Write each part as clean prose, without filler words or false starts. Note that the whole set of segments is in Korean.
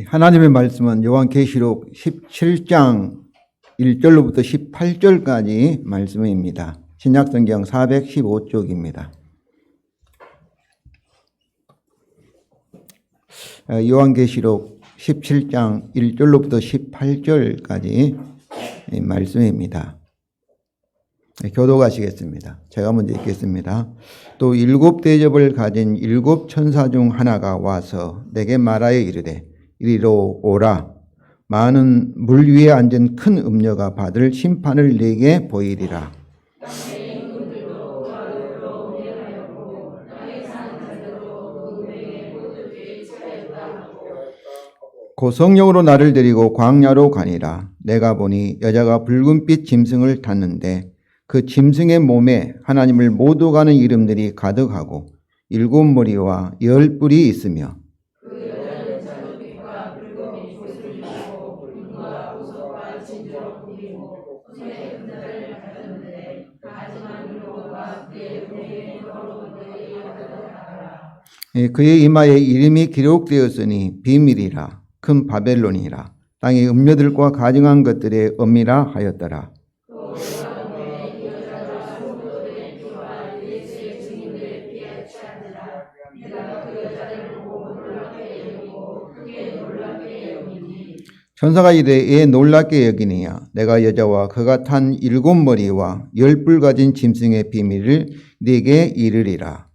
하나님의 말씀은 요한계시록 17장 1절로부터 18절까지 말씀입니다. 신약성경 415쪽입니다. 요한계시록 17장 1절로부터 18절까지 말씀입니다. 교독하시겠습니다. 제가 먼저 읽겠습니다. 또 7 대접을 가진 7 천사 중 하나가 와서 내게 말하여 이르되 이리로 오라. 많은 물 위에 앉은 큰 음녀가 받을 심판을 내게 보이리라. 그 성령으로 나를 데리고 광야로 가니라. 내가 보니 여자가 붉은빛 짐승을 탔는데 그 짐승의 몸에 하나님을 모두 가는 이름들이 가득하고 7 머리와 10 뿔이 있으며 그의 이마에 이름이 기록되었으니 비밀이라 큰 바벨론이라 땅의 음녀들과 가증한 것들의 엄미라 하였더라. 천사가 이르되 애 놀랍게 여기니야. 내가 여자와 그가 탄 7 머리와 10 뿔 가진 짐승의 비밀을 네게 이르리라.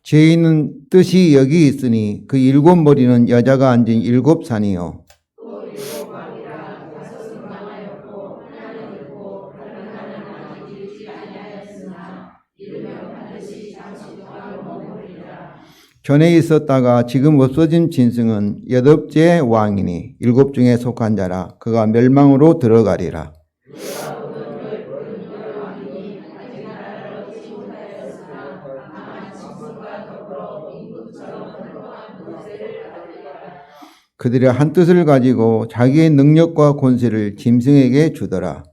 죄인은 뜻이 여기 있으니 그 7 머리는 여자가 앉은 7 산이요 전에 있었다가 지금 없어진 짐승은 8째 왕이니 7 중에 속한 자라. 그가 멸망으로 들어가리라. 그들의 한 뜻을 가지고 자기의 능력과 권세를 짐승에게 주더라.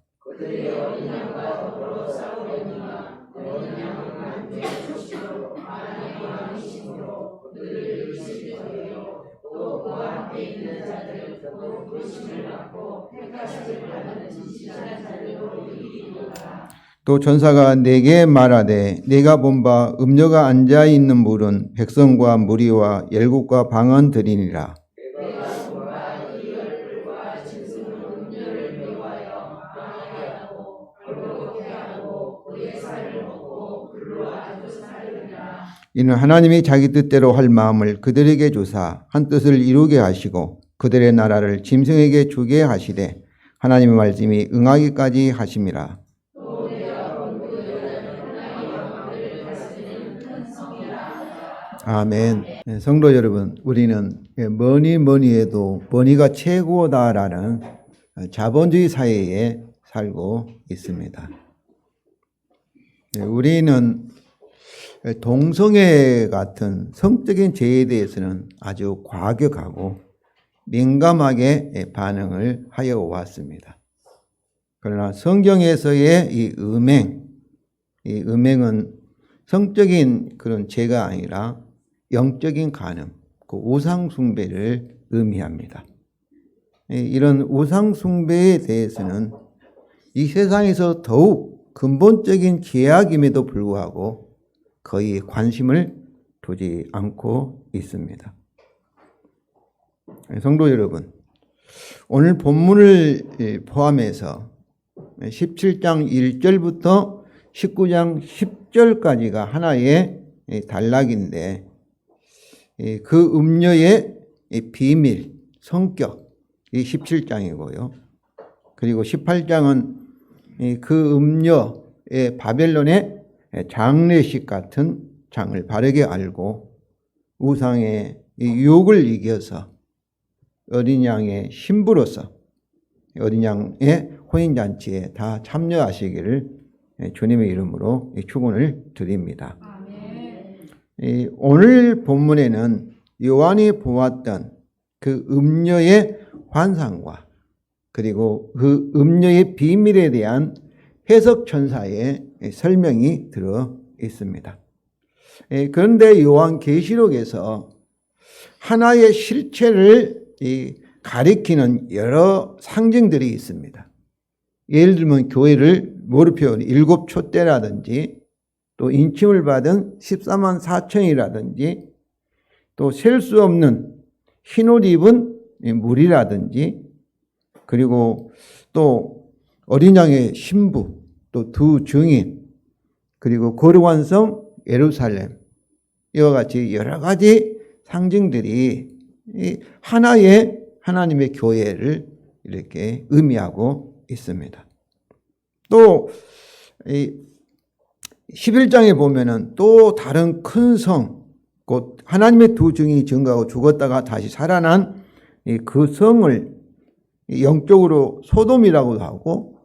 또 천사가 내게 말하되 내가 본 바 음녀가 앉아 있는 물은 백성과 무리와 열국과 방언들이니라. 이는 하나님이 자기 뜻대로 할 마음을 그들에게 주사 한 뜻을 이루게 하시고 그들의 나라를 짐승에게 주게 하시되 하나님의 말씀이 응하기까지 하심이라. 아멘. 성도 여러분, 우리는 뭐니 해도 번이가 최고다라는 자본주의 사회에 살고 있습니다. 우리는 동성애 같은 성적인 죄에 대해서는 아주 과격하고 민감하게 반응을 하여 왔습니다. 그러나 성경에서의 이 음행은 성적인 그런 죄가 아니라 영적인 간음, 그 우상숭배를 의미합니다. 이런 우상숭배에 대해서는 이 세상에서 더욱 근본적인 죄악임에도 불구하고 거의 관심을 두지 않고 있습니다. 성도 여러분, 오늘 본문을 포함해서 17장 1절부터 19장 10절까지가 하나의 단락인데 그 음녀의 비밀, 성격, 이 17장이고요. 그리고 18장은 그 음녀의 바벨론의 장례식 같은 장을 바르게 알고 우상의 유혹을 이겨서 어린 양의 신부로서 어린 양의 혼인잔치에 다 참여하시기를 주님의 이름으로 축원을 드립니다. 오늘 본문에는 요한이 보았던 그 음녀의 환상과 그리고 그 음녀의 비밀에 대한 해석 천사의 설명이 들어 있습니다. 그런데 요한계시록에서 하나의 실체를 가리키는 여러 상징들이 있습니다. 예를 들면 교회를 모르피온 7촛대라든지 또 인침을 받은 14만 4천이라든지 또 셀 수 없는 흰옷 입은 물이라든지 그리고 또 어린 양의 신부 또 두 증인 그리고 거룩한 성 예루살렘 이와 같이 여러 가지 상징들이 하나의 하나님의 교회를 이렇게 의미하고 있습니다. 또 11장에 보면은 또 다른 큰 성, 곧 하나님의 두 증인이 증거하고 죽었다가 다시 살아난 그 성을 영적으로 소돔이라고도 하고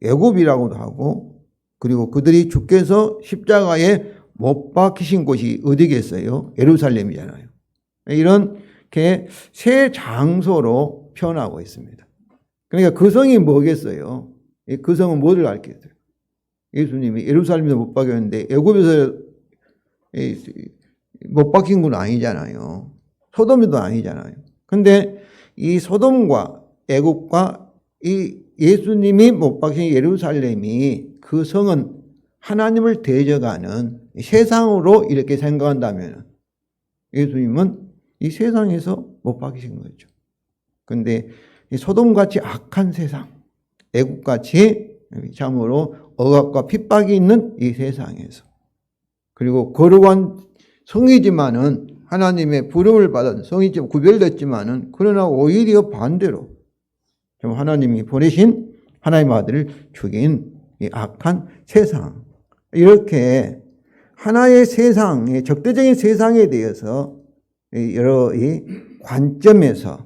애굽이라고도 하고 그리고 그들이 주께서 십자가에 못 박히신 곳이 어디겠어요? 예루살렘이잖아요. 이렇게 세 장소로 표현하고 있습니다. 그러니까 그 성이 뭐겠어요? 그 성은 뭐를 가리켰어요? 예수님이 예루살렘에서 못 박혔는데 애굽에서 못 박힌 건 아니잖아요. 소돔도 아니잖아요. 근데 이 소돔과 애굽과 이 예수님이 못 박힌 예루살렘이 그 성은 하나님을 대적하는 세상으로 이렇게 생각한다면 예수님은 이 세상에서 못 박히신 거죠. 근데 이 소돔같이 악한 세상, 애굽같이 참으로 억압과 핍박이 있는 이 세상에서 그리고 거룩한 성이지만은 하나님의 부름을 받은 성이지만 구별됐지만은 그러나 오히려 반대로 좀 하나님이 보내신 하나님의 아들을 죽인 이 악한 세상 이렇게 하나의 세상의 적대적인 세상에 대해서 여러 이 관점에서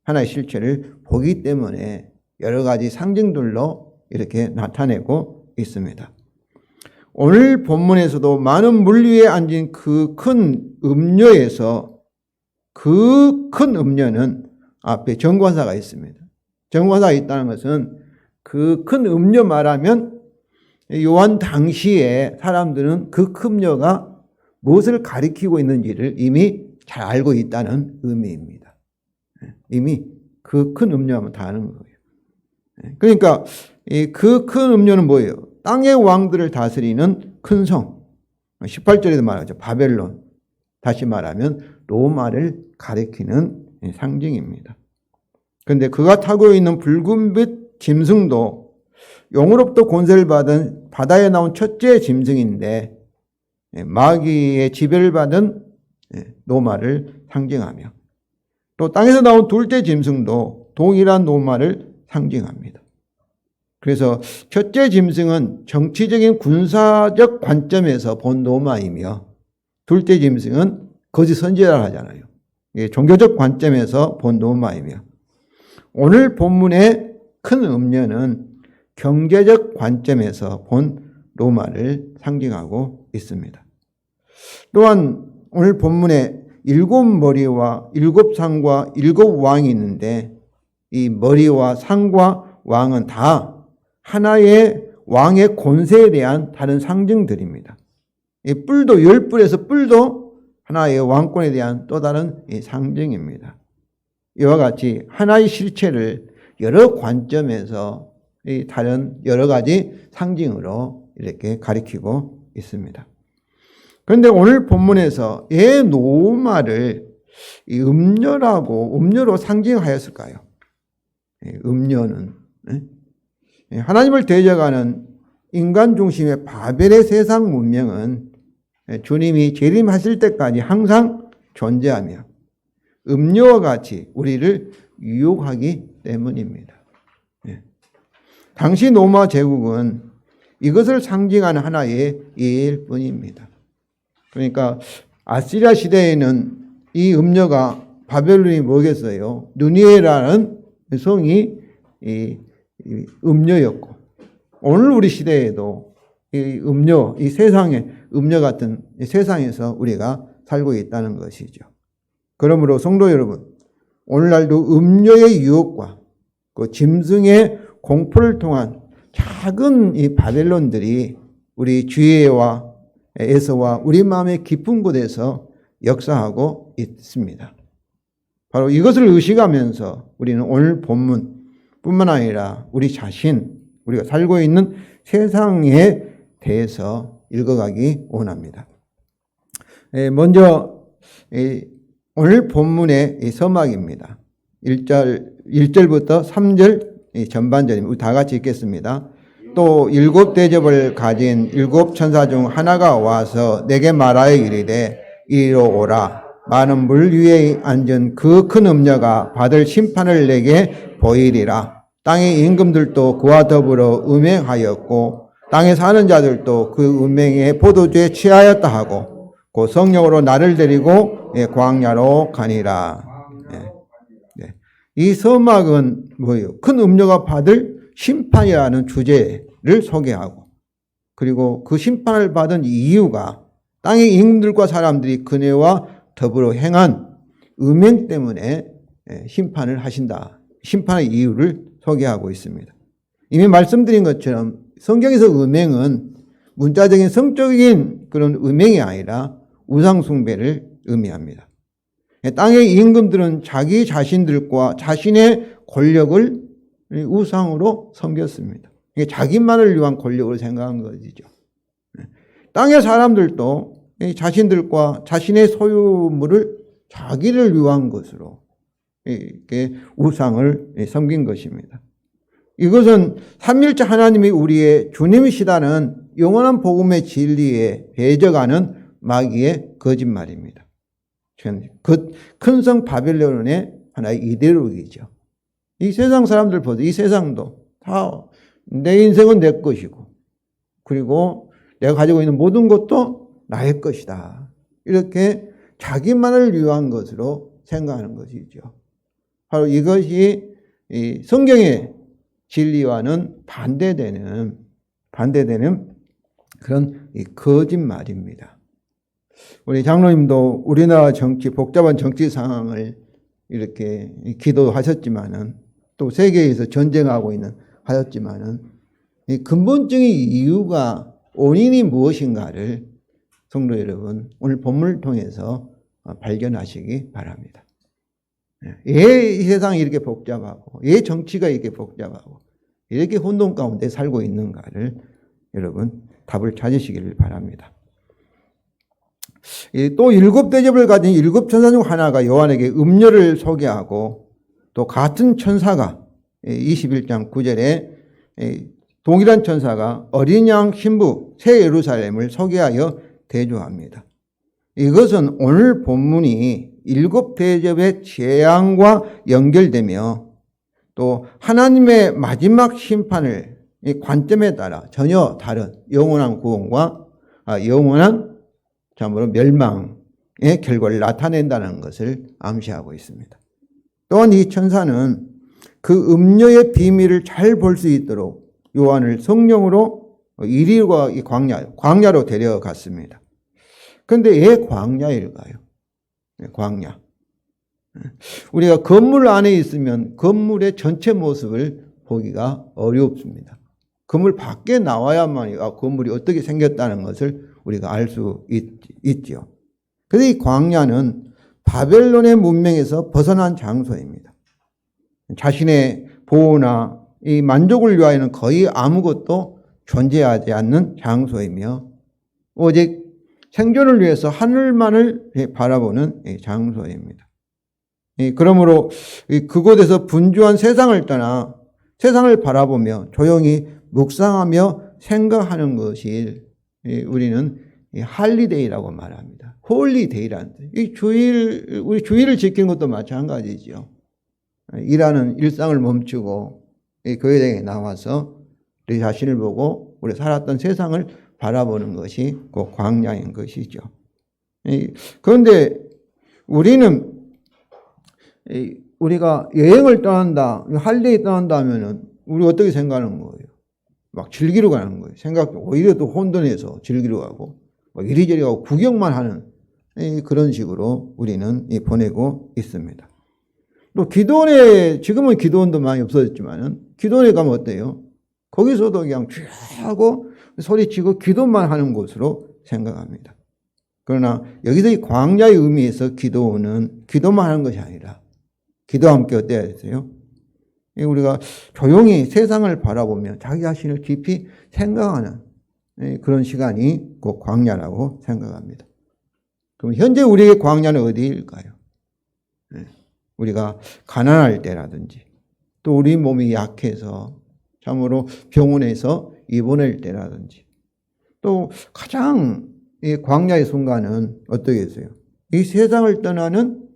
하나의 실체를 보기 때문에 여러 가지 상징들로 이렇게 나타내고 있습니다. 오늘 본문에서도 많은 물 위에 앉은 그 큰 음녀에서 그 큰 음녀는 앞에 정관사가 있습니다. 정관사가 있다는 것은 그 큰 음녀 말하면 요한 당시에 사람들은 그 큰 음녀가 무엇을 가리키고 있는지를 이미 잘 알고 있다는 의미입니다. 이미 그 큰 음녀하면 다 아는 거예요. 그러니까 그 큰 음녀는 뭐예요? 땅의 왕들을 다스리는 큰 성. 18절에도 말하죠. 바벨론. 다시 말하면 로마를 가리키는 상징입니다. 그런데 그가 타고 있는 붉은빛 짐승도 용으로부터 권세를 받은 바다에 나온 첫째 짐승인데 마귀의 지배를 받은 로마를 상징하며 또 땅에서 나온 둘째 짐승도 동일한 로마를 상징합니다. 그래서 첫째 짐승은 정치적인 군사적 관점에서 본 로마이며 둘째 짐승은 거짓 선지자라 하잖아요. 종교적 관점에서 본 로마이며 오늘 본문의 큰 음녀는 경제적 관점에서 본 로마를 상징하고 있습니다. 또한 오늘 본문에 7머리와 7상과 7왕이 있는데 이 머리와 상과 왕은 다 하나의 왕의 권세에 대한 다른 상징들입니다. 이 뿔도 10뿔에서 뿔도 하나의 왕권에 대한 또 다른 상징입니다. 이와 같이 하나의 실체를 여러 관점에서 다른 여러 가지 상징으로 이렇게 가리키고 있습니다. 그런데 오늘 본문에서 왜 노마를 음녀로 상징하였을까요? 음녀는 하나님을 대적하는 인간 중심의 바벨의 세상 문명은 주님이 재림하실 때까지 항상 존재하며 음료와 같이 우리를 유혹하기 때문입니다. 당시 로마 제국은 이것을 상징하는 하나의 예일 뿐입니다. 그러니까 아시리아 시대에는 이 음료가 바벨론이 뭐겠어요? 누니에라는 성이 이 음료였고 오늘 우리 시대에도 이 음료, 이 세상에 음료 같은 이 세상에서 우리가 살고 있다는 것이죠. 그러므로 성도 여러분, 오늘날도 음료의 유혹과 그 짐승의 공포를 통한 작은 이 바벨론들이 우리 주위와 에서와 우리 마음의 깊은 곳에서 역사하고 있습니다. 바로 이것을 의식하면서 우리는 오늘 본문뿐만 아니라 우리 자신, 우리가 살고 있는 세상에 대해서 읽어가기 원합니다. 먼저 오늘 본문의 서막입니다. 1절부터 3절 전반절입니다. 우리 다 같이 읽겠습니다. 또 일곱 대접을 가진 일곱 천사 중 하나가 와서 내게 말하여 이르되 이리로 오라. 많은 물 위에 앉은 그 큰 음녀가 받을 심판을 내게 보이리라. 땅의 임금들도 그와 더불어 음행하였고 땅에 사는 자들도 그 음행에 포도주에 취하였다 하고 그 성령으로 나를 데리고 광야로 가니라. 이 서막은 뭐예요? 큰 음녀가 받을 심판이라는 주제를 소개하고, 그리고 그 심판을 받은 이유가 땅의 임금들과 사람들이 그네와 더불어 행한 음행 때문에 심판을 하신다. 심판의 이유를 소개하고 있습니다. 이미 말씀드린 것처럼 성경에서 음행은 문자적인 성적인 그런 음행이 아니라 우상숭배를 의미합니다. 땅의 임금들은 자기 자신들과 자신의 권력을 우상으로 섬겼습니다. 자기만을 위한 권력으로 생각한 것이죠. 땅의 사람들도 자신들과 자신의 소유물을 자기를 위한 것으로 이렇게 우상을 섬긴 것입니다. 이것은 삼위일체 하나님이 우리의 주님이시다는 영원한 복음의 진리에 배적하는 마귀의 거짓말입니다. 그 큰 성 바벨론의 하나의 이데올로기죠. 이 세상 사람들 보세요. 이 세상도 다 내 인생은 내 것이고, 그리고 내가 가지고 있는 모든 것도 나의 것이다. 이렇게 자기만을 위한 것으로 생각하는 것이죠. 바로 이것이 이 성경의 진리와는 반대되는 그런 거짓말입니다. 우리 장로님도 우리나라 정치, 복잡한 정치 상황을 이렇게 기도하셨지만은, 또 세계에서 전쟁하고 있는 하였지만은, 이 근본적인 이유가 원인이 무엇인가를 성도 여러분 오늘 본문을 통해서 발견하시기 바랍니다. 왜 이 세상이 이렇게 복잡하고, 왜 정치가 이렇게 복잡하고 이렇게 혼돈 가운데 살고 있는가를 여러분 답을 찾으시기를 바랍니다. 또 일곱 대접을 가진 일곱 천사 중 하나가 요한에게 음료를 소개하고, 또 같은 천사가 21장 9절에 동일한 천사가 어린 양 신부 새 예루살렘을 소개하여 대조합니다. 이것은 오늘 본문이 일곱 대접의 재앙과 연결되며, 또 하나님의 마지막 심판을 이 관점에 따라 전혀 다른 영원한 구원과 영원한 참으로 멸망의 결과를 나타낸다는 것을 암시하고 있습니다. 또한 이 천사는 그 음료의 비밀을 잘 볼 수 있도록 요한을 성령으로 이리와 이 광야로 데려갔습니다. 그런데 왜 광야일까요? 광야. 우리가 건물 안에 있으면 건물의 전체 모습을 보기가 어렵습니다. 건물 밖에 나와야만 건물이 어떻게 생겼다는 것을 우리가 알 수 있죠. 그래서 이 광야는 바벨론의 문명에서 벗어난 장소입니다. 자신의 보호나 이 만족을 위하여는 거의 아무것도 존재하지 않는 장소이며, 오직 생존을 위해서 하늘만을 바라보는 장소입니다. 그러므로 그곳에서 분주한 세상을 떠나 세상을 바라보며 조용히 묵상하며 생각하는 것이 우리는 할리데이라고 말합니다. 홀리데이라는 뜻. 우리 주일을 지키는 것도 마찬가지죠. 일하는 일상을 멈추고 교회에 나와서 우리 자신을 보고 우리 살았던 세상을 바라보는 것이 그 광야인 것이죠. 그런데 우리가 여행을 떠난다, 할리데이 떠난다 하면은 우리 어떻게 생각하는 거예요? 막 즐기러 가는 거예요. 오히려 또 혼돈해서 즐기러 가고, 막 이리저리 가고 구경만 하는 그런 식으로 우리는 보내고 있습니다. 또 기도원에, 지금은 기도원도 많이 없어졌지만은, 기도원에 가면 어때요? 거기서도 그냥 쥐 하고 소리치고 기도만 하는 곳으로 생각합니다. 그러나 여기서 이 광야의 의미에서 기도는 기도만 하는 것이 아니라 기도와 함께 어때야 되세요? 우리가 조용히 세상을 바라보며 자기 자신을 깊이 생각하는 그런 시간이 곧 광야라고 생각합니다. 그럼 현재 우리의 광야는 어디일까요? 우리가 가난할 때라든지 또 우리 몸이 약해서 참으로 병원에서 입원할 때라든지 또 가장 이 광야의 순간은 어떠겠어요? 이 세상을 떠나는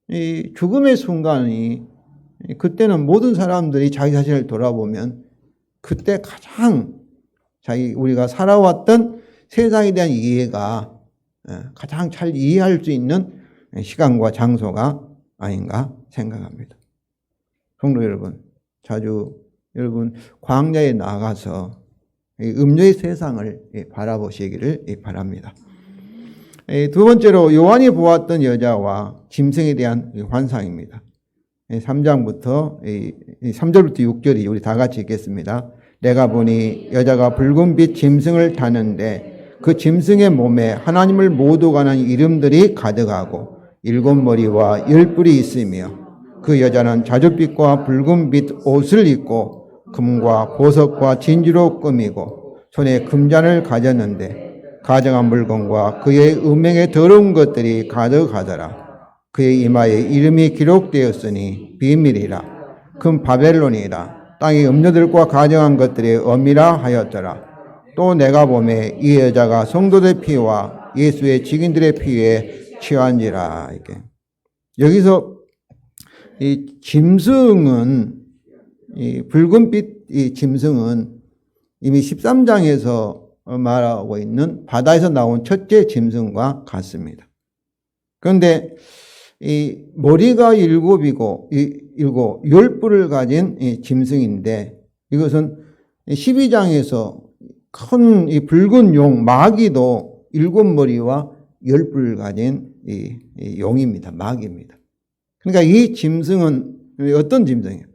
이 죽음의 순간이 그때는 모든 사람들이 자기 자신을 돌아보면 그때 가장 우리가 살아왔던 세상에 대한 이해가 가장 잘 이해할 수 있는 시간과 장소가 아닌가 생각합니다. 성도 여러분, 자주 여러분 광야에 나가서 음료의 세상을 바라보시기를 바랍니다. 두 번째로 요한이 보았던 여자와 짐승에 대한 환상입니다. 3절부터 6절이 우리 다 같이 읽겠습니다. 내가 보니 여자가 붉은 빛 짐승을 타는데 그 짐승의 몸에 하나님을 모독하는 이름들이 가득하고 7머리와 10뿔이 있으며 그 여자는 자줏빛과 붉은 빛 옷을 입고 금과 보석과 진주로 꾸미고 손에 금잔을 가졌는데 가정한 물건과 그의 음행에 더러운 것들이 가득하더라. 그의 이마에 이름이 기록되었으니 비밀이라 큰 바벨론이라 땅의 음료들과 가정한 것들의 엄이라 하였더라. 또 내가 보매 이 여자가 성도들의 피와 예수의 증인들의 피에 취한지라. 이렇게 여기서 이 짐승은 이 붉은빛 이 짐승은 이미 13장에서 말하고 있는 바다에서 나온 첫째 짐승과 같습니다. 그런데 이 머리가 7이고 10뿔을 가진 이 짐승인데 이것은 12장에서 큰 이 붉은 용 마귀도 7머리와 10뿔을 가진 이 용입니다. 마귀입니다. 그러니까 이 짐승은 어떤 짐승이에요?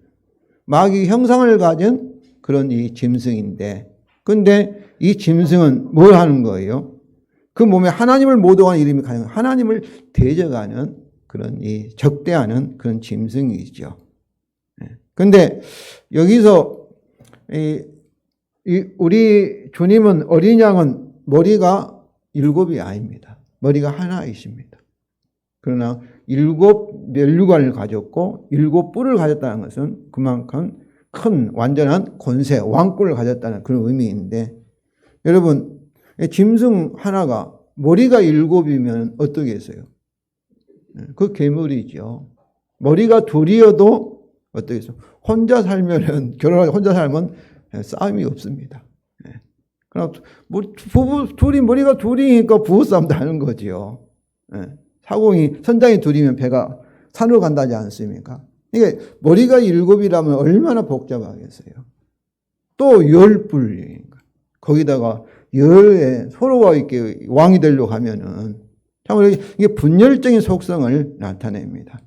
마귀 형상을 가진 그런 이 짐승인데, 근데 이 짐승은 뭘 하는 거예요? 그 몸에 하나님을 모독하는 이름이 가는, 하나님을 대적하는 그런 이 적대하는 그런 짐승이죠. 근데 여기서 우리 주님은 어린 양은 머리가 7이 아닙니다. 머리가 하나이십니다. 그러나 7 면류관을 가졌고 7뿔을 가졌다는 것은 그만큼 큰 완전한 권세, 왕권을 가졌다는 그런 의미인데, 여러분 짐승 하나가 머리가 7이면 어떠겠어요? 그 괴물이죠. 머리가 2이어도 어떠겠어요? 혼자 살면은, 결혼하고 혼자 살면 싸움이 없습니다. 그럼 부부 둘이 머리가 2이니까 부부싸움도 하는 거지요. 사공이 선장이 2이면 배가 산으로 간다지 않습니까? 이게 머리가 7이라면 얼마나 복잡하겠어요. 또 10뿔, 거기다가 서로가 이렇게 왕이 되려고 하면은 참으로 이게 분열적인 속성을 나타냅니다.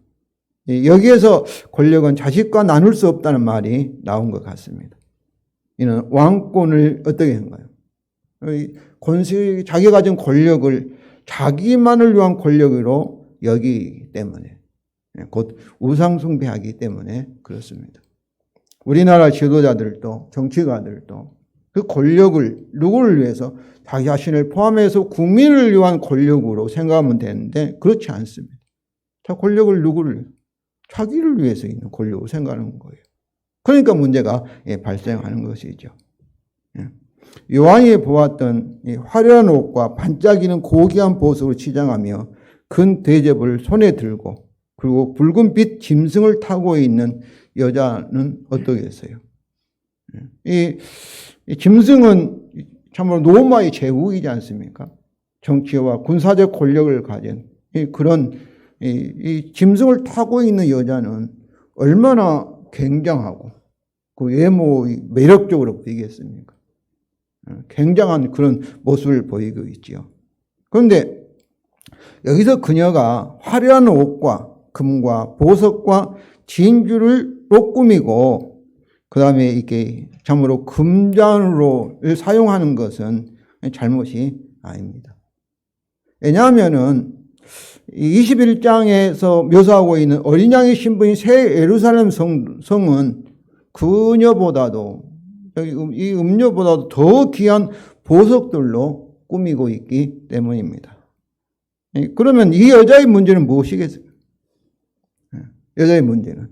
여기에서 권력은 자식과 나눌 수 없다는 말이 나온 것 같습니다. 이는 왕권을 어떻게 한가요? 자기가 가진 권력을 자기만을 위한 권력으로 여기기 때문에, 곧 우상숭배하기 때문에 그렇습니다. 우리나라 지도자들도 정치가들도 그 권력을 누구를 위해서 자기 자신을 포함해서 국민을 위한 권력으로 생각하면 되는데 그렇지 않습니다. 자, 권력을 누구를? 자기를 위해서 있는 권력으로 생각하는 거예요. 그러니까 문제가 발생하는 것이죠. 요한이 보았던 화려한 옷과 반짝이는 고귀한 보석을 치장하며 큰 대접을 손에 들고 그리고 붉은빛 짐승을 타고 있는 여자는 어떠겠어요? 이 짐승은 참으로 로마의 제국이지 않습니까? 정치와 군사적 권력을 가진 그런 이 짐승을 타고 있는 여자는 얼마나 굉장하고 그 외모 매력적으로 보이겠습니까? 굉장한 그런 모습을 보이고 있지요. 그런데 여기서 그녀가 화려한 옷과 금과 보석과 진주를 꾸미고 그 다음에 이렇게 참으로 금잔으로 사용하는 것은 잘못이 아닙니다. 왜냐하면은 21장에서 묘사하고 있는 어린 양의 신부인 새 예루살렘 성은 그녀보다도 이 음녀보다도 더 귀한 보석들로 꾸미고 있기 때문입니다. 그러면 이 여자의 문제는 무엇이겠습니까? 여자의 문제는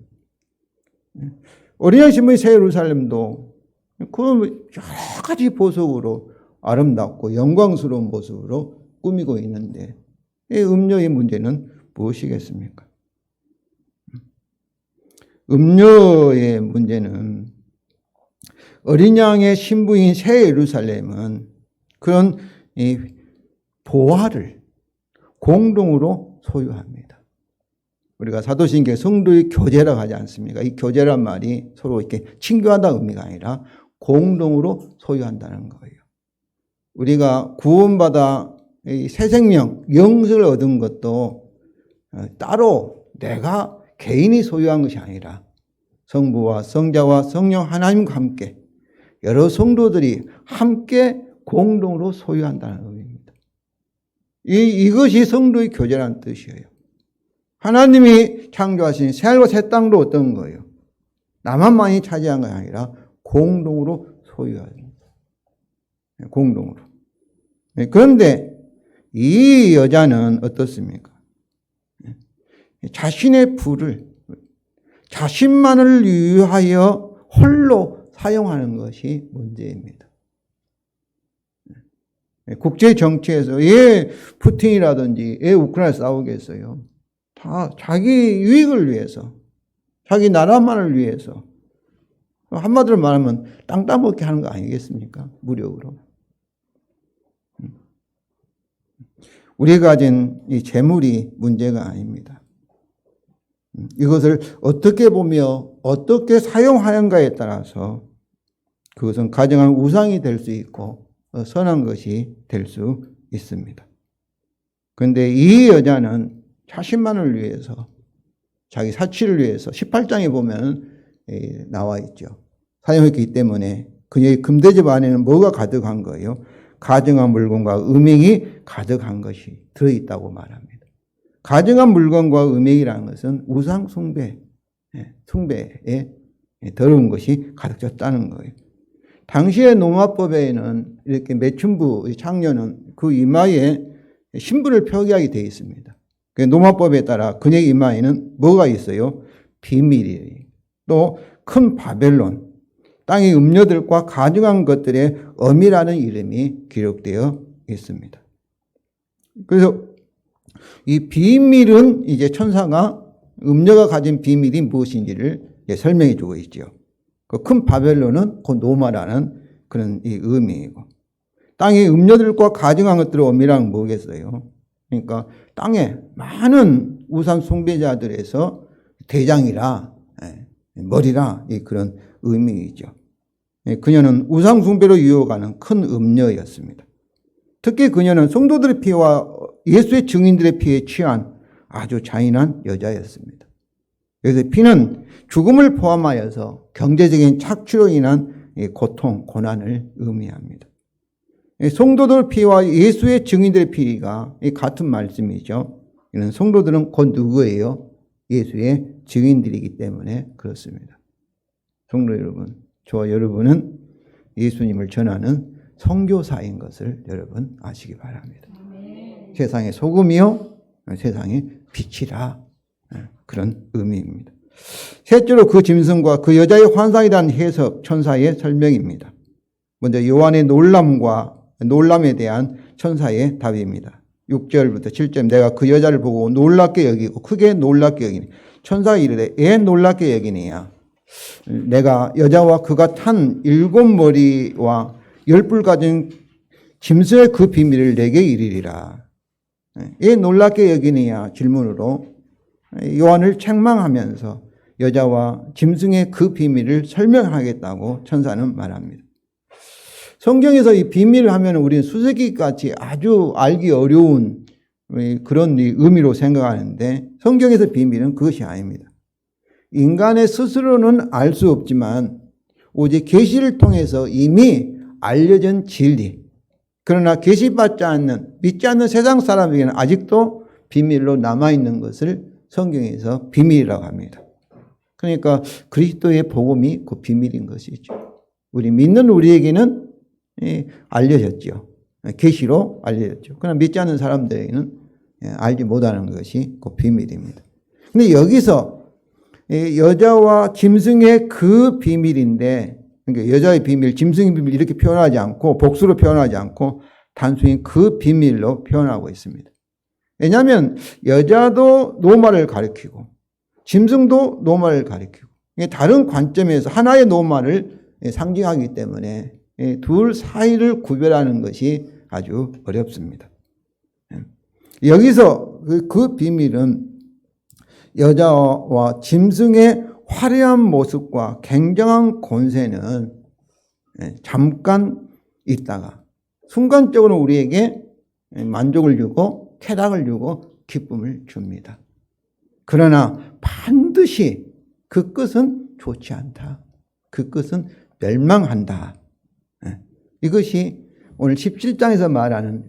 어린 양 신부인 새 예루살렘도 그 여러 가지 보석으로 아름답고 영광스러운 모습으로 꾸미고 있는데 이 음녀의 문제는 무엇이겠습니까? 음녀의 문제는 어린 양의 신부인 새 예루살렘은 그런 보화를 공동으로 소유합니다. 우리가 사도신경 성도의 교제라고 하지 않습니까? 이 교제란 말이 서로 이렇게 친교한다는 의미가 아니라 공동으로 소유한다는 거예요. 우리가 구원받아 새 생명, 영생을 얻은 것도 따로 내가 개인이 소유한 것이 아니라 성부와 성자와 성령 하나님과 함께 여러 성도들이 함께 공동으로 소유한다는 의미입니다. 이것이 성도의 교제라는 뜻이에요. 하나님이 창조하신 새하늘과 새 땅도 어떤 거예요? 나만만이 차지한 것이 아니라 공동으로 소유하는 거예요. 공동으로. 그런데 이 여자는 어떻습니까? 자신의 부를 자신만을 위하여 홀로 사용하는 것이 문제입니다. 국제 정치에서 왜 푸틴이라든지 왜 우크라이나 싸우겠어요? 다 자기 유익을 위해서, 자기 나라만을 위해서, 한마디로 말하면 땅 따먹게 하는 거 아니겠습니까? 무력으로. 우리가 가진 이 재물이 문제가 아닙니다. 이것을 어떻게 보며 어떻게 사용하는가에 따라서 그것은 가정한 우상이 될 수 있고 선한 것이 될 수 있습니다. 그런데 이 여자는 자신만을 위해서 자기 사치를 위해서 18장에 보면 나와 있죠. 사용했기 때문에 그녀의 금대접 안에는 뭐가 가득한 거예요? 가증한 물건과 음행이 가득한 것이 들어있다고 말합니다. 가증한 물건과 음행이라는 것은 우상 숭배에 더러운 것이 가득 찼다는 거예요. 당시의 노마법에는 이렇게 매춘부 창녀는 그 이마에 신분을 표기하게 되어 있습니다. 노마법에 따라 그녀의 이마에는 뭐가 있어요? 비밀이. 또 큰 바벨론, 땅의 음녀들과 가증한 것들의 엄이라는 이름이 기록되어 있습니다. 그래서 이 비밀은 이제 천사가 음녀가 가진 비밀이 무엇인지를 설명해 주고 있죠. 그 큰 바벨론은 그 노마라는 그런 이 의미이고, 땅의 음녀들과 가증한 것들의 엄이란 뭐겠어요? 그러니까 땅에 많은 우상 숭배자들에서 대장이라 머리라 그런 의미이죠. 그녀는 우상 숭배로 유혹하는 큰 음녀였습니다. 특히 그녀는 성도들의 피와 예수의 증인들의 피에 취한 아주 잔인한 여자였습니다. 그래서 피는 죽음을 포함하여서 경제적인 착취로 인한 고통, 고난을 의미합니다. 성도들 피와 예수의 증인들의 피가 같은 말씀이죠. 이는 성도들은 곧 누구예요? 예수의 증인들이기 때문에 그렇습니다. 성도 여러분, 저와 여러분은 예수님을 전하는 선교사인 것을 여러분 아시기 바랍니다. 세상의 소금이요, 세상의 빛이라, 그런 의미입니다. 셋째로 그 짐승과 그 여자의 환상이라는 해석, 천사의 설명입니다. 먼저 요한의 놀람에 대한 천사의 답입니다. 6절부터 7절, 내가 그 여자를 보고 놀랍게 여기고 크게 놀랍게 여기니 천사가 이르되 왜 놀랍게 여기니야? 내가 여자와 그가 탄 7머리와 10뿔 가진 짐승의 그 비밀을 내게 이르리라. 왜 놀랍게 여기니야? 질문으로 요한을 책망하면서 여자와 짐승의 그 비밀을 설명하겠다고 천사는 말합니다. 성경에서 이 비밀을 하면 우리는 수수께끼 같이 아주 알기 어려운 그런 의미로 생각하는데 성경에서 비밀은 그것이 아닙니다. 인간의 스스로는 알 수 없지만 오직 계시를 통해서 이미 알려진 진리, 그러나 계시받지 않는, 믿지 않는 세상 사람에게는 아직도 비밀로 남아있는 것을 성경에서 비밀이라고 합니다. 그러니까 그리스도의 복음이 그 비밀인 것이죠. 우리 믿는 우리에게는 알려졌죠. 계시로 알려졌죠. 그러나 믿지 않는 사람들에게는 알지 못하는 것이 그 비밀입니다. 근데 여기서 여자와 짐승의 그 비밀인데, 그러니까 여자의 비밀, 짐승의 비밀 이렇게 표현하지 않고 복수로 표현하지 않고 단순히 그 비밀로 표현하고 있습니다. 왜냐하면 여자도 노말을 가리키고 짐승도 노말을 가리키고 다른 관점에서 하나의 노말을 상징하기 때문에 둘 사이를 구별하는 것이 아주 어렵습니다. 여기서 그 비밀은 여자와 짐승의 화려한 모습과 굉장한 권세는 잠깐 있다가 순간적으로 우리에게 만족을 주고 쾌락을 주고 기쁨을 줍니다. 그러나 반드시 그 끝은 좋지 않다. 그 끝은 멸망한다. 이것이 오늘 17장에서 말하는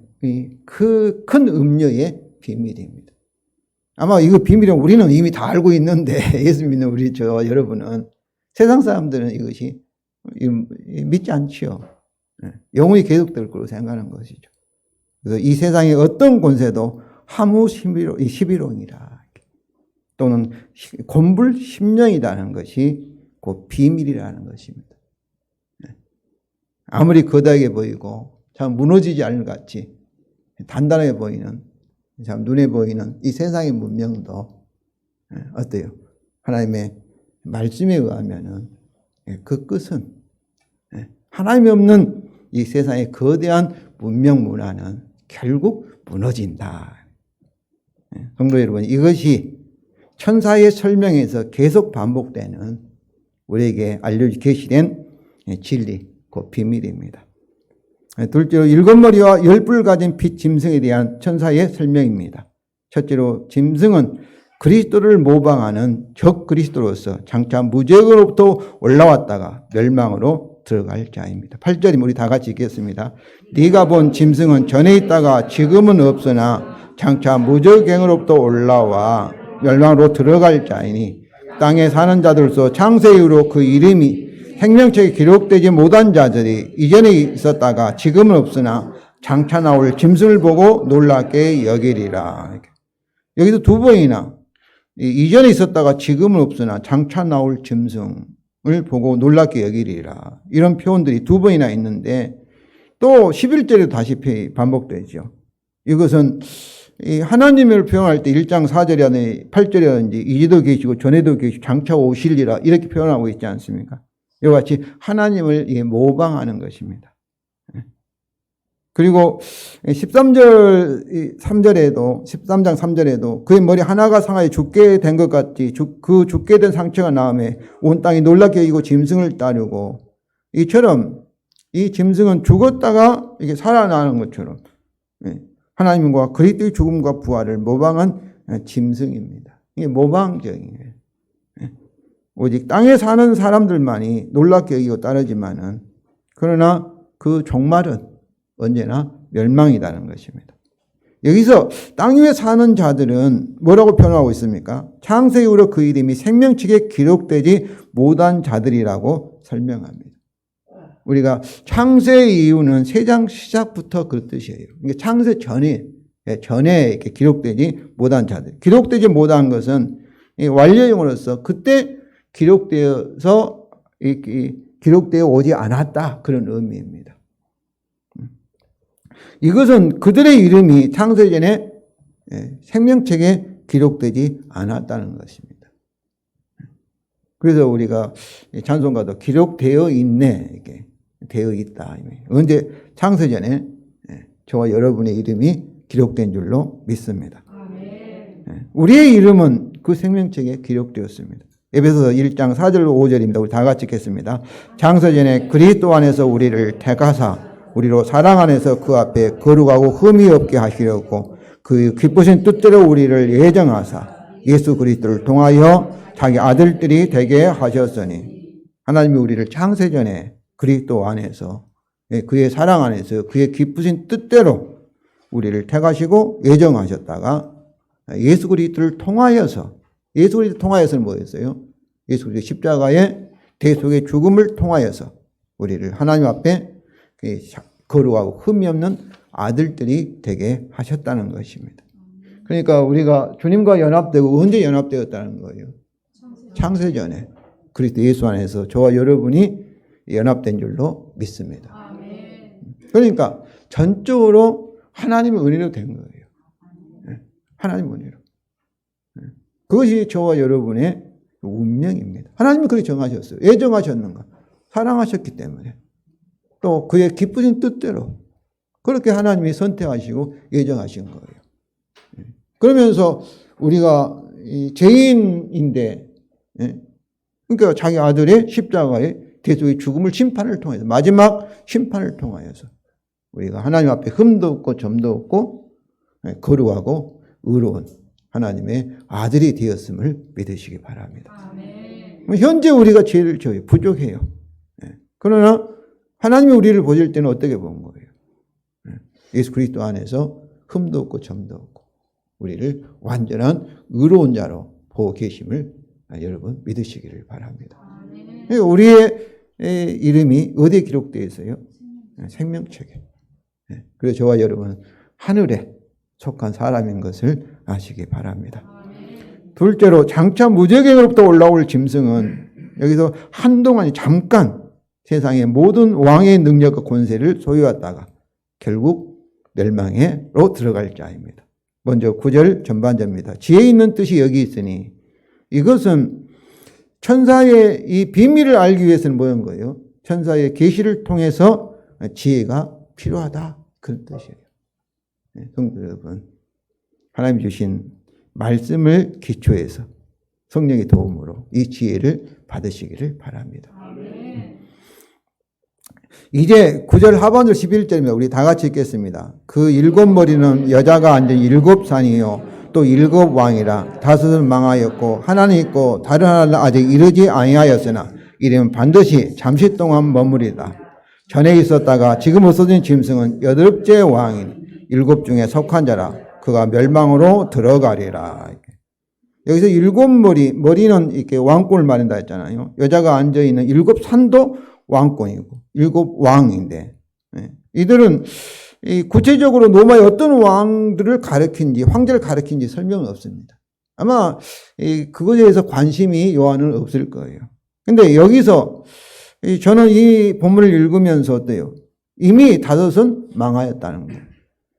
그 큰 음료의 비밀입니다. 아마 이거 비밀은 우리는 이미 다 알고 있는데 예수 믿는 우리 여러분은 세상 사람들은 이것이 믿지 않지요. 영원히 계속될 거로 생각하는 것이죠. 그래서 이 세상의 어떤 권세도 하무 11원이라 또는 곤불 10년이라는 것이 그 비밀이라는 것입니다. 아무리 거대하게 보이고 참 무너지지 않을 것 같이 단단하게 보이는 참 눈에 보이는 이 세상의 문명도 어때요? 하나님의 말씀에 의하면은 그 끝은 하나님이 없는 이 세상의 거대한 문명 문화는 결국 무너진다. 성도 여러분, 이것이 천사의 설명에서 계속 반복되는 우리에게 계시된 진리, 그 비밀입니다. 둘째로 7머리와 10뿔 가진 빛 짐승에 대한 천사의 설명입니다. 첫째로 짐승은 그리스도를 모방하는 적 그리스도로서 장차 무적으로부터 올라왔다가 멸망으로 들어갈 자입니다. 8절이면 우리 다 같이 읽겠습니다. 네가 본 짐승은 전에 있다가 지금은 없으나 장차 무적행으로부터 올라와 멸망으로 들어갈 자이니 땅에 사는 자들로서 창세 이후로 그 이름이 생명책에 기록되지 못한 자들이 이전에 있었다가 지금은 없으나 장차 나올 짐승을 보고 놀랍게 여기리라. 여기도 두 번이나 이전에 있었다가 지금은 없으나 장차 나올 짐승을 보고 놀랍게 여기리라. 이런 표현들이 두 번이나 있는데 또 11절에도 다시 반복되죠. 이것은 하나님을 표현할 때 1장 4절이라든지 8절이라든지 이제도 계시고 전에도 계시고 장차 오실리라 이렇게 표현하고 있지 않습니까? 이와 같이 하나님을 모방하는 것입니다. 그리고 13장 3절에도 그의 머리 하나가 상하여 죽게 된 것 같이 그 죽게 된 상처가 나음에 온 땅이 놀랍게 여기고 짐승을 따르고 이처럼 이 짐승은 죽었다가 이게 살아나는 것처럼 하나님과 그리스도의 죽음과 부활을 모방한 짐승입니다. 이게 모방적이에요. 오직 땅에 사는 사람들만이 놀랍게 여기고 따르지만은 그러나 그 종말은 언제나 멸망이라는 것입니다. 여기서 땅 위에 사는 자들은 뭐라고 표현하고 있습니까? 창세 이후로 그 이름이 생명책에 기록되지 못한 자들이라고 설명합니다. 우리가 창세 이후는 세상 시작부터 그 뜻이에요. 창세 전에 이렇게 기록되지 못한 자들. 기록되지 못한 것은 완료형으로서 그때 기록되어 오지 않았다. 그런 의미입니다. 이것은 그들의 이름이 창세전에 생명책에 기록되지 않았다는 것입니다. 그래서 우리가 찬송가도 기록되어 있네. 이렇게 되어 있다. 언제 창세전에 저와 여러분의 이름이 기록된 줄로 믿습니다. 우리의 이름은 그 생명책에 기록되었습니다. 에베소서 1장 4절 5절입니다. 우리 다 같이 읽겠습니다. 창세전에 그리스도 안에서 우리를 택하사 우리로 사랑 안에서 그 앞에 거룩하고 흠이 없게 하시려고 그 기쁘신 뜻대로 우리를 예정하사 예수 그리스도를 통하여 자기 아들들이 되게 하셨으니 하나님이 우리를 창세전에 그리스도 안에서 그의 사랑 안에서 그의 기쁘신 뜻대로 우리를 택하시고 예정하셨다가 예수 그리스도를 통하여서 예수 그리스도 통하여서는 뭐였어요? 예수 그리스도 십자가의 대속의 죽음을 통하여서 우리를 하나님 앞에 거룩하고 흠이 없는 아들들이 되게 하셨다는 것입니다. 그러니까 우리가 주님과 연합되고 언제 연합되었다는 거예요? 창세전에 그리스도 예수 안에서 저와 여러분이 연합된 줄로 믿습니다. 그러니까 전적으로 하나님의 은혜로 된 거예요. 하나님의 은혜로. 그것이 저와 여러분의 운명입니다. 하나님이 그렇게 정하셨어요. 왜 정하셨는가? 사랑하셨기 때문에. 또 그의 기쁘신 뜻대로 그렇게 하나님이 선택하시고 예정하신 거예요. 그러면서 우리가 죄인인데, 그러니까 자기 아들의 십자가의 대속의 죽음을 심판을 통해서 마지막 심판을 통하여서 우리가 하나님 앞에 흠도 없고 점도 없고 거룩하고 의로운 하나님의 아들이 되었음을 믿으시기 바랍니다. 현재 우리가 죄를 져요. 부족해요. 그러나 하나님이 우리를 보실 때는 어떻게 본 거예요? 예수 그리스도 안에서 흠도 없고 점도 없고 우리를 완전한 의로운 자로 보고 계심을 여러분 믿으시기를 바랍니다. 우리의 이름이 어디에 기록되어 있어요? 생명책에. 그래서 저와 여러분은 하늘에 속한 사람인 것을 아시기 바랍니다. 둘째로 장차 무저갱으로부터 올라올 짐승은 여기서 한동안 잠깐 세상의 모든 왕의 능력과 권세를 소유하다가 결국 멸망으로 들어갈 자입니다. 먼저 9절 전반전입니다. 지혜 있는 뜻이 여기 있으니 이것은 천사의 이 비밀을 알기 위해서는 뭐인 거예요? 천사의 계시를 통해서 지혜가 필요하다. 그런 뜻이에요. 성도 여러분, 하나님 주신 말씀을 기초해서 성령의 도움으로 이 지혜를 받으시기를 바랍니다. 이제 9절 하반절 11절입니다. 우리 다 같이 읽겠습니다. 그 일곱 머리는 여자가 앉은 일곱 산이요 또 일곱 왕이라 다섯은 망하였고 하나는 있고 다른 하나는 아직 이르지 아니하였으나 이름은 반드시 잠시 동안 머무리다. 전에 있었다가 지금 없어진 짐승은 여덟째 왕인 일곱 중에 속한 자라 그가 멸망으로 들어가리라. 여기서 일곱 머리는 이렇게 왕권을 말한다 했잖아요. 여자가 앉아있는 일곱 산도 왕권이고 일곱 왕인데 이들은 구체적으로 로마의 어떤 왕들을 가리킨지 황제를 가리킨지 설명은 없습니다. 아마 그것에 대해서 관심이 요한은 없을 거예요. 근데 여기서 저는 이 본문을 읽으면서 어때요? 이미 다섯은 망하였다는 거예요.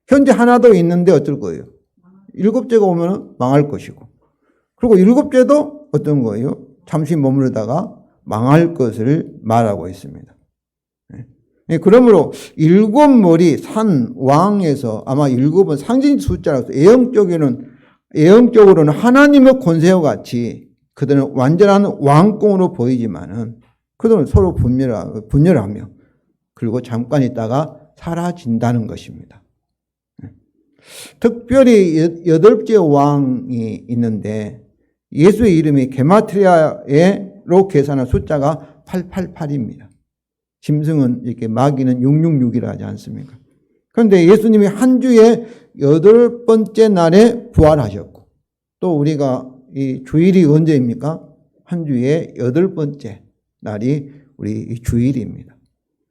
현재 하나도 있는데 어떨 거예요? 일곱째가 오면 망할 것이고 그리고 일곱째도 어떤 거예요? 잠시 머무르다가 망할 것을 말하고 있습니다. 그러므로 일곱 머리 산 왕에서 아마 일곱은 상징 숫자라서 애형적으로는 하나님의 권세와 같이 그들은 완전한 왕권으로 보이지만은 그들은 서로 분열하며 그리고 잠깐 있다가 사라진다는 것입니다. 특별히 여덟째 왕이 있는데 예수의 이름이 게마트리아로 계산한 숫자가 888입니다. 짐승은 이렇게 마귀는 666이라 하지 않습니까? 그런데 예수님이 한 주에 8번째 날에 부활하셨고 또 우리가 이 주일이 언제입니까? 한 주에 8번째 날이 우리 주일입니다.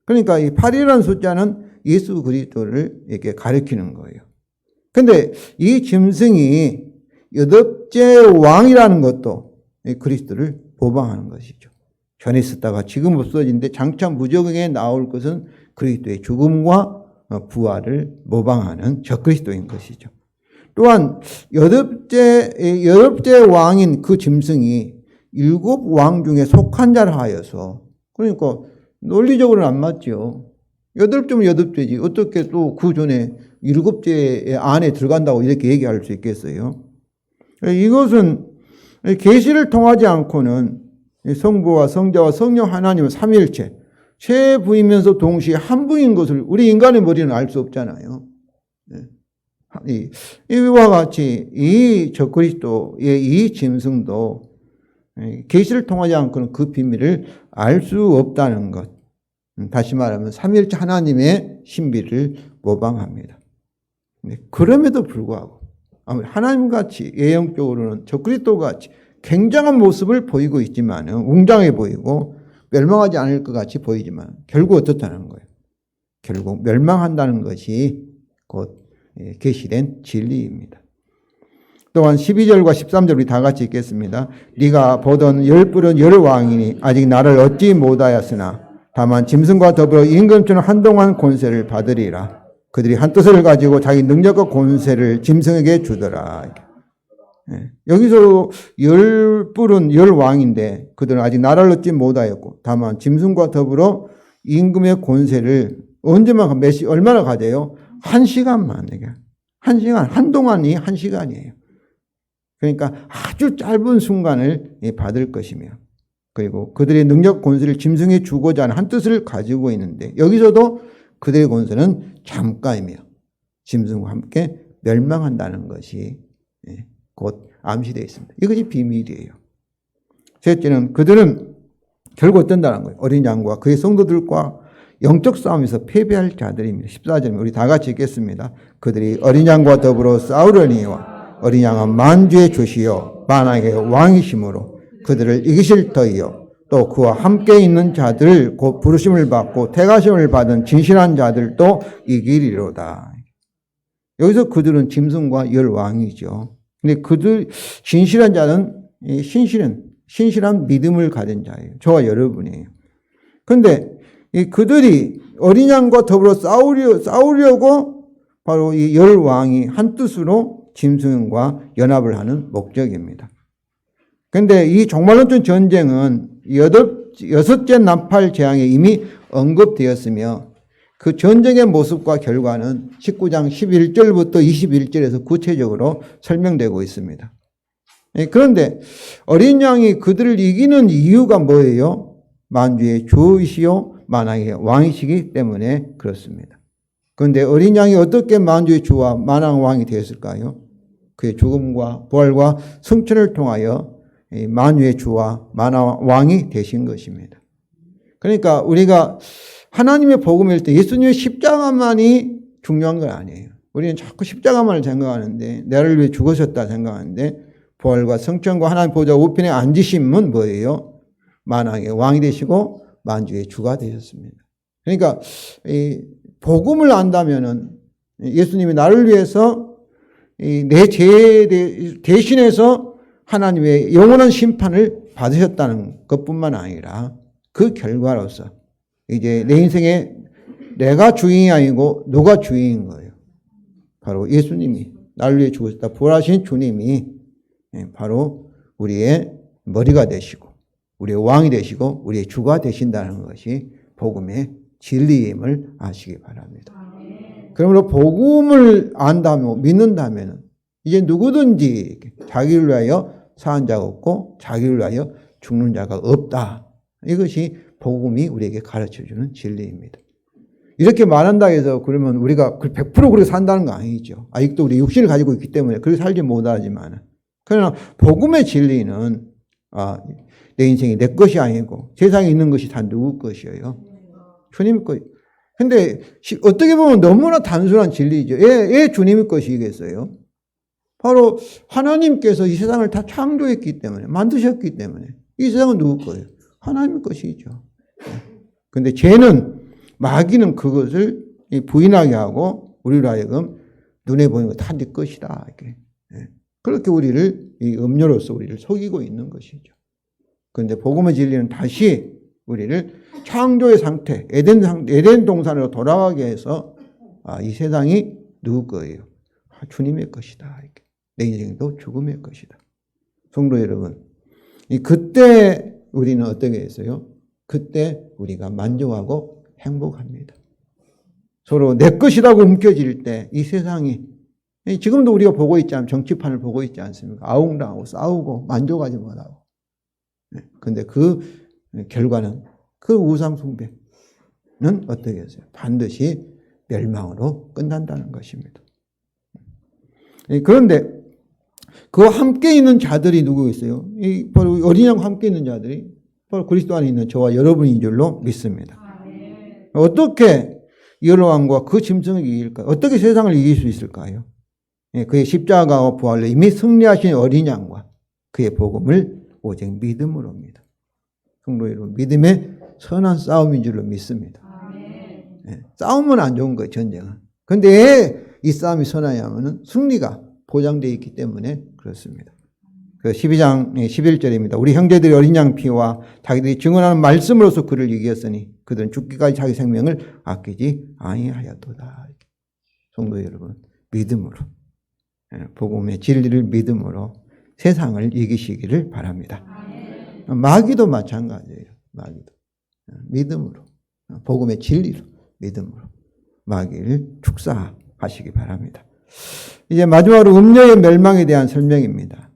그러니까 이 8이라는 숫자는 예수 그리스도를 이렇게 가리키는 거예요. 그런데 이 짐승이 8째 왕이라는 것도 그리스도를 모방하는 것이죠. 전에 있었다가 지금 없어진데 장차 무저갱에 나올 것은 그리스도의 죽음과 부활을 모방하는 적그리스도인 것이죠. 또한 8째 왕인 그 짐승이 7왕 중에 속한 자라 하여서 그러니까 논리적으로는 안 맞죠. 8째면 8째지 어떻게 또 그 전에 7째 안에 들어간다고 이렇게 얘기할 수 있겠어요? 이것은 계시를 통하지 않고는 성부와 성자와 성령 하나님은 삼위일체 세 부이면서 동시에 한 부인 것을 우리 인간의 머리는 알 수 없잖아요. 이와 같이 이 적그리스도의 이 짐승도 계시를 통하지 않고는 그 비밀을 알 수 없다는 것. 다시 말하면 삼위일체 하나님의 신비를 모방합니다. 그럼에도 불구하고 하나님같이 예형적으로는 적그리스도같이 굉장한 모습을 보이고 있지만 웅장해 보이고 멸망하지 않을 것 같이 보이지만 결국 어떻다는 거예요? 결국 멸망한다는 것이 곧 계시된 진리입니다. 또한 12절과 13절 우리 다 같이 읽겠습니다. 네가 보던 열뿔은 열왕이니 아직 나를 얻지 못하였으나 다만 짐승과 더불어 임금처럼 한동안 권세를 받으리라. 그들이 한 뜻을 가지고 자기 능력과 권세를 짐승에게 주더라. 여기서 열뿔은 열왕인데 그들은 아직 나라를 얻지 못하였고 다만 짐승과 더불어 임금의 권세를 언제만 얼마나 가져요? 1시간만. 1시간, 한동안이 1시간이에요. 그러니까 아주 짧은 순간을 받을 것이며 그리고 그들의 능력 권세를 짐승에 주고자 하는 한 뜻을 가지고 있는데 여기서도 그들의 권세는 잠깐이며 짐승과 함께 멸망한다는 것이 곧 암시되어 있습니다. 이것이 비밀이에요. 셋째는 그들은 결국 어떤다는 거예요. 어린 양과 그의 성도들과 영적 싸움에서 패배할 자들입니다. 14절에 우리 다 같이 읽겠습니다. 그들이 어린 양과 더불어 싸우려니와 어린 양은 만주의 주시요 만왕의 왕이심으로 그들을 이기실 터이요 또 그와 함께 있는 자들 곧 부르심을 받고 택하심을 받은 진실한 자들도 이기리로다. 여기서 그들은 짐승과 열왕이죠. 근데 그들 진실한 자는 신실한 믿음을 가진 자예요. 저와 여러분이에요. 그런데 그들이 어린 양과 더불어 싸우려고 바로 이 열왕이 한 뜻으로 짐승과 연합을 하는 목적입니다. 그런데 이 종말론적 전쟁은 여섯째 나팔 재앙에 이미 언급되었으며 그 전쟁의 모습과 결과는 19장 11절부터 21절에서 구체적으로 설명되고 있습니다. 그런데 어린 양이 그들을 이기는 이유가 뭐예요? 만주의 주이시요 만왕의 왕이시기 때문에 그렇습니다. 그런데 어린 양이 어떻게 만주의 주와 만왕 왕이 되었을까요? 그의 죽음과 부활과 승천을 통하여 만유의 주와 만왕 왕이 되신 것입니다. 그러니까 우리가 하나님의 복음일 때 예수님의 십자가만이 중요한 건 아니에요. 우리는 자꾸 십자가만을 생각하는데 나를 위해 죽으셨다 생각하는데 부활과 성천과 하나님 보좌 우편에 앉으심은 뭐예요? 만왕의 왕이 되시고 만주의 주가 되셨습니다. 그러니까 이 복음을 안다면은 예수님이 나를 위해서 내 죄 대신해서 하나님의 영원한 심판을 받으셨다는 것뿐만 아니라 그 결과로서 이제 내 인생에 내가 주인이 아니고 누가 주인인 거예요. 바로 예수님이 나를 위해 죽으셨다. 부활하신 주님이 바로 우리의 머리가 되시고 우리의 왕이 되시고 우리의 주가 되신다는 것이 복음의 진리임을 아시기 바랍니다. 그러므로 복음을 안다면 믿는다면 이제 누구든지 자기를 위하여 사는 자가 없고 자기를 위하여 죽는 자가 없다. 이것이 복음이 우리에게 가르쳐주는 진리입니다. 이렇게 말한다 해서 그러면 우리가 100% 그렇게 산다는 거 아니죠. 아직도 우리 육신을 가지고 있기 때문에 그렇게 살지 못하지만 그러나 복음의 진리는 내 인생이 내 것이 아니고 세상에 있는 것이 다 누구 것이에요? 주님 것. 근데 어떻게 보면 너무나 단순한 진리죠. 왜 주님의 것이겠어요? 바로 하나님께서 이 세상을 다 창조했기 때문에 만드셨기 때문에 이 세상은 누구 거예요? 하나님의 것이죠. 근데 죄는 마귀는 그것을 부인하게 하고 우리로 하여금 눈에 보이는 거 다 네 것이다. 이렇게. 그렇게 우리를 이 음료로서 우리를 속이고 있는 것이죠. 그런데 복음의 진리는 다시 우리를 창조의 상태, 에덴 동산으로 돌아가게 해서 이 세상이 누구 거예요? 주님의 것이다. 이렇게. 내 인생도 죽음의 것이다. 성도 여러분, 그때 우리는 어떻게 했어요? 그때 우리가 만족하고 행복합니다. 서로 내 것이라고 움켜질 때 이 세상이 지금도 우리가 보고 있지 않습니까? 정치판을 보고 있지 않습니까? 아웅당하고 싸우고 만족하지 못하고. 근데 그 결과는 그 우상숭배는 어떻게 했어요? 반드시 멸망으로 끝난다는 것입니다. 그런데 그와 함께 있는 자들이 누구 있어요? 바로 어린 양과 함께 있는 자들이 바로 그리스도 안에 있는 저와 여러분인 줄로 믿습니다. 어떻게 여로왕과 그 짐승을 이길까요? 어떻게 세상을 이길 수 있을까요? 그의 십자가와 부활로 이미 승리하신 어린 양과 그의 복음을 오직 믿음으로입니다. 성도 여러분, 믿음의 선한 싸움인 줄로 믿습니다. 싸움은 안 좋은 거예요, 전쟁은. 근데 왜 이 싸움이 선하냐면은 승리가 보장되어 있기 때문에 그렇습니다. 그 12장 11절입니다. 우리 형제들이 어린 양 피와 자기들이 증언하는 말씀으로서 그를 이겼으니 그들은 죽기까지 자기 생명을 아끼지 아니하였도다. 성도 여러분, 믿음으로, 복음의 진리를 믿음으로 세상을 이기시기를 바랍니다. 마귀도 마찬가지예요. 마귀도 믿음으로, 복음의 진리로, 믿음으로 마귀를 축사하시기 바랍니다. 이제 마지막으로 음녀의 멸망에 대한 설명입니다.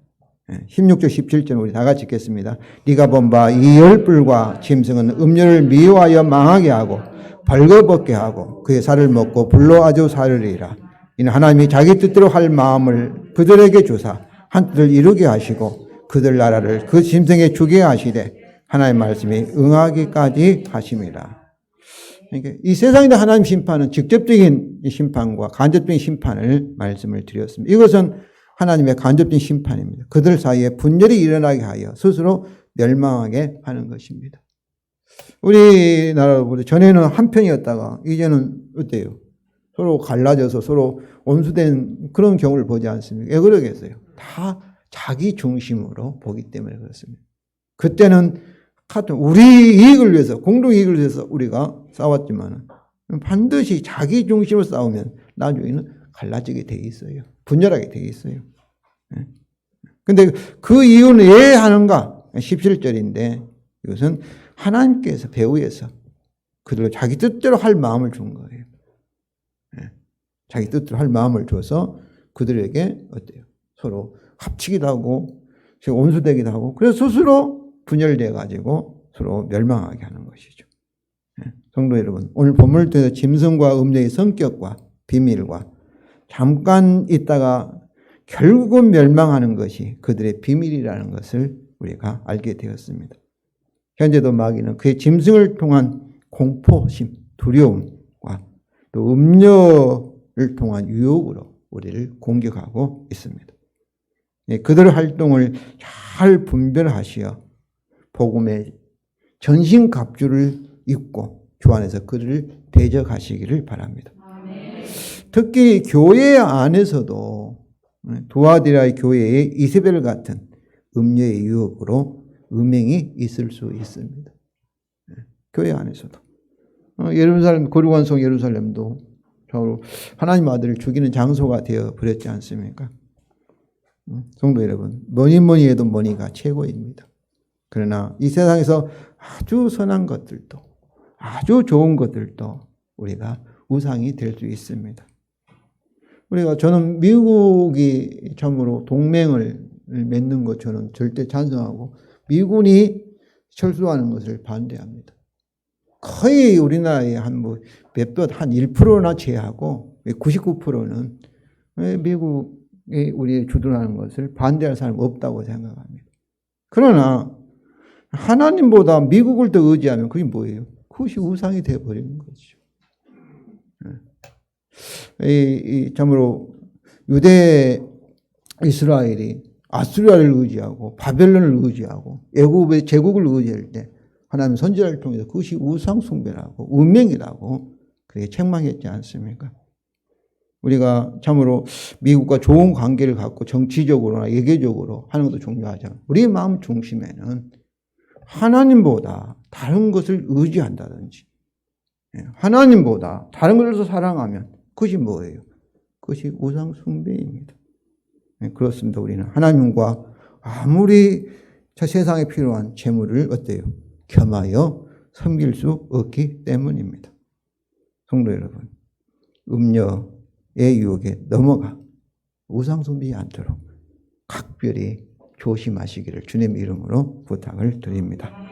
16절 17절 우리 다 같이 읽겠습니다. 네가 본 바 이 열불과 짐승은 음녀를 미워하여 망하게 하고 벌거벗게 하고 그의 살을 먹고 불로 아주 사르리라. 이는 하나님이 자기 뜻대로 할 마음을 그들에게 주사 한 뜻을 이루게 하시고 그들 나라를 그 짐승에 주게 하시되 하나님의 말씀이 응하기까지 하심이라. 그러니까 이 세상에 하나님 심판은 직접적인 심판과 간접적인 심판을 말씀을 드렸습니다. 이것은 하나님의 간접적인 심판입니다. 그들 사이에 분열이 일어나게 하여 스스로 멸망하게 하는 것입니다. 우리나라로 보자 전에는 한편이었다가 이제는 어때요? 서로 갈라져서 서로 원수된 그런 경우를 보지 않습니까? 왜 그러겠어요? 다 자기 중심으로 보기 때문에 그렇습니다. 그때는 우리 이익을 위해서, 공동 이익을 위해서 우리가 싸웠지만 반드시 자기 중심으로 싸우면 나중에는 갈라지게 돼 있어요. 분열하게 돼 있어요. 근데 그 이유는 왜 하는가? 17절인데 이것은 하나님께서 배후에서 그들을 자기 뜻대로 할 마음을 준 거예요. 자기 뜻대로 할 마음을 줘서 그들에게 어때요? 서로 합치기도 하고 원수되기도 하고 그래서 스스로 분열되어 가지고 서로 멸망하게 하는 것이죠. 성도 여러분, 오늘 본문을 통해서 짐승과 음녀의 성격과 비밀과 잠깐 있다가 결국은 멸망하는 것이 그들의 비밀이라는 것을 우리가 알게 되었습니다. 현재도 마귀는 그의 짐승을 통한 공포심, 두려움과 또 음녀를 통한 유혹으로 우리를 공격하고 있습니다. 그들의 활동을 잘 분별하시어 복음의 전신갑주를 입고 주 안에서 그들을 대적하시기를 바랍니다. 특히 교회 안에서도 두아디라 교회의 이세벨 같은 음녀의 유혹으로 음행이 있을 수 있습니다. 교회 안에서도. 예루살렘, 거룩한 성 예루살렘도 하나님 아들을 죽이는 장소가 되어 버렸지 않습니까? 성도 여러분, 뭐니 해도 뭐니가 최고입니다. 그러나 이 세상에서 아주 선한 것들도 아주 좋은 것들도 우리가 우상이 될 수 있습니다. 저는 미국이 참으로 동맹을 맺는 것 저는 절대 찬성하고 미군이 철수하는 것을 반대합니다. 거의 우리나라의 한 몇몇 한 1%나 제하고 99%는 미국이 우리의 주둔하는 것을 반대할 사람이 없다고 생각합니다. 그러나 하나님보다 미국을 더 의지하면 그게 뭐예요? 그것이 우상이 되어버리는 거죠. 참으로 유대 이스라엘이 아수리아를 의지하고 바벨론을 의지하고 애굽의 제국을 의지할 때 하나님 선지자를 통해서 그것이 우상 숭배라고 운명이라고 그렇게 책망했지 않습니까? 우리가 참으로 미국과 좋은 관계를 갖고 정치적으로나 예계적으로 하는 것도 중요하지만 우리의 마음 중심에는 하나님보다 다른 것을 의지한다든지 하나님보다 다른 것을 사랑하면 그것이 뭐예요? 그것이 우상 숭배입니다. 그렇습니다. 우리는 하나님과 아무리 저 세상에 필요한 재물을 어때요? 겸하여 섬길 수 없기 때문입니다. 성도 여러분, 음녀의 유혹에 넘어가 우상 숭배하지 않도록 각별히 조심하시기를 주님 이름으로 부탁을 드립니다.